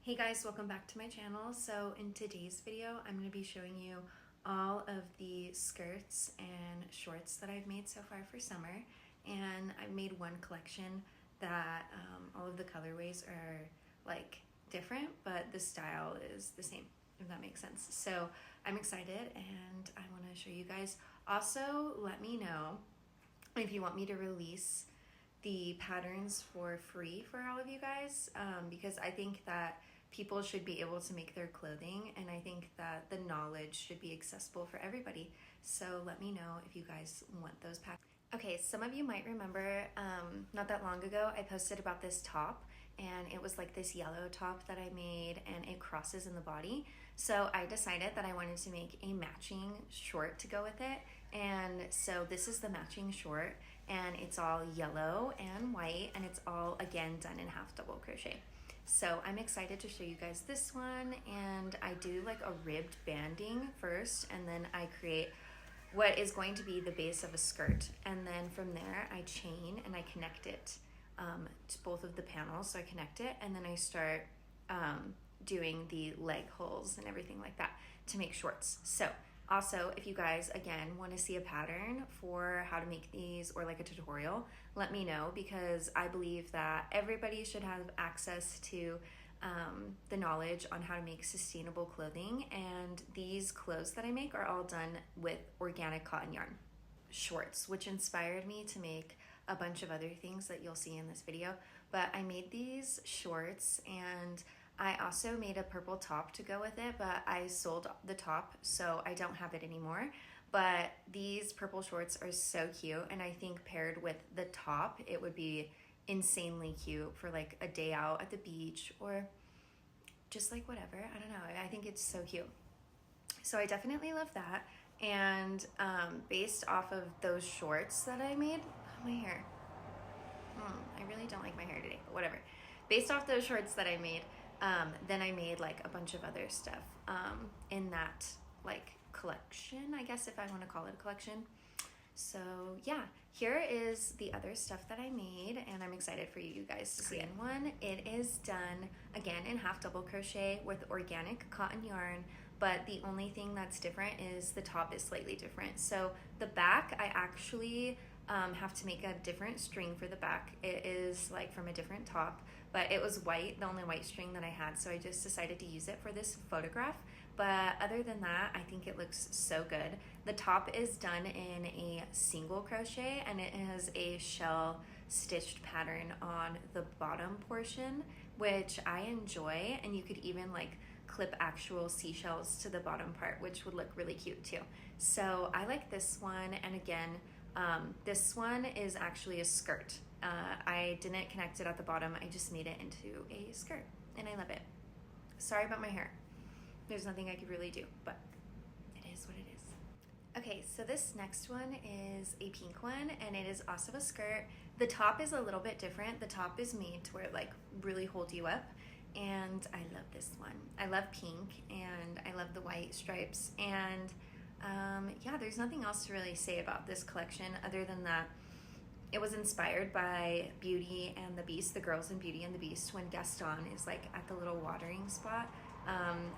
Hey guys, welcome back to my channel. So in today's video, I'm going to be showing you all of the skirts and shorts that I've made so far for summer. And I've made one collection that all of the colorways are like different, but the style is the same, if that makes sense. So I'm excited and I want to show you guys. Also, let me know if you want me to release the patterns for free for all of you guys, because I think that people should be able to make their clothing, and I think that the knowledge should be accessible for everybody. So let me know if you guys want those patterns. Okay, some of you might remember not that long ago I posted about this top, and it was like this yellow top that I made and it crosses in the body. So I decided that I wanted to make a matching short to go with it, and so this is the matching short, and it's all yellow and white, and it's all again done in half double crochet. So I'm excited to show you guys this one, and I do like a ribbed banding first, and then I create what is going to be the base of a skirt, and then from there I chain and I connect it to both of the panels. So I connect it, and then I start doing the leg holes and everything like that to make shorts. So also, if you guys, again, want to see a pattern for how to make these or like a tutorial, let me know, because I believe that everybody should have access to the knowledge on how to make sustainable clothing. And these clothes that I make are all done with organic cotton yarn shorts, which inspired me to make a bunch of other things that you'll see in this video. But I made these shorts, and I also made a purple top to go with it, but I sold the top, so I don't have it anymore. But these purple shorts are so cute, and I think paired with the top, it would be insanely cute for like a day out at the beach or just like whatever. I don't know. I think it's so cute. So I definitely love that. And based off of those shorts that I made, oh, my hair. I really don't like my hair today, but whatever. Based off those shorts that I made, then I made like a bunch of other stuff in that like collection, I guess, if I want to call it a collection. So yeah, here is the other stuff that I made, and I'm excited for you guys to see it. One, it is done again in half double crochet with organic cotton yarn, but the only thing that's different is the top is slightly different. So the back, I actually have to make a different string for the back. It is like from a different top, but it was white, the only white string that I had, so I just decided to use it for this photograph. But other than that, I think it looks so good. The top is done in a single crochet, and it has a shell stitched pattern on the bottom portion, which I enjoy, and you could even like clip actual seashells to the bottom part, which would look really cute too. So I like this one, and again, this one is actually a skirt. I didn't connect it at the bottom, I just made it into a skirt, and I love it. Sorry about my hair. There's nothing I could really do, but it is what it is. Okay, so this next one is a pink one, and it is also a skirt. The top is a little bit different. The top is made to where it like really holds you up, and I love this one. I love pink, and I love the white stripes, and yeah, there's nothing else to really say about this collection other than that it was inspired by Beauty and the Beast, the girls in Beauty and the Beast, when Gaston is like at the little watering spot.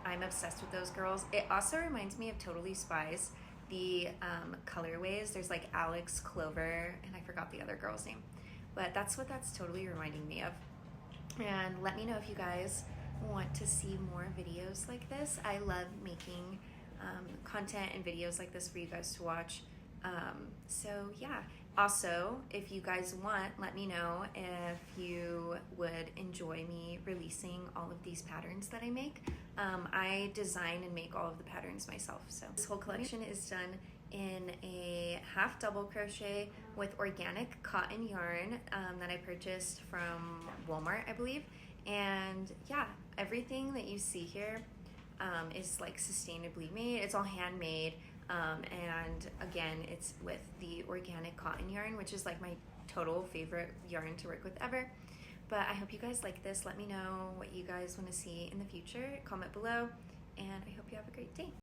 I'm obsessed with those girls. It also reminds me of Totally Spies, the colorways. There's like Alex, Clover, and I forgot the other girl's name, but that's what that's totally reminding me of. And let me know if you guys want to see more videos like this. I love making content and videos like this for you guys to watch. So yeah, also if you guys want, let me know if you would enjoy me releasing all of these patterns that I make. I design and make all of the patterns myself. So this whole collection is done in a half double crochet with organic cotton yarn that I purchased from Walmart, I believe. And yeah, everything that you see here is like sustainably made. It's all handmade, and again, it's with the organic cotton yarn, which is like my total favorite yarn to work with ever. But I hope you guys like this. Let me know what you guys want to see in the future. Comment below, and I hope you have a great day.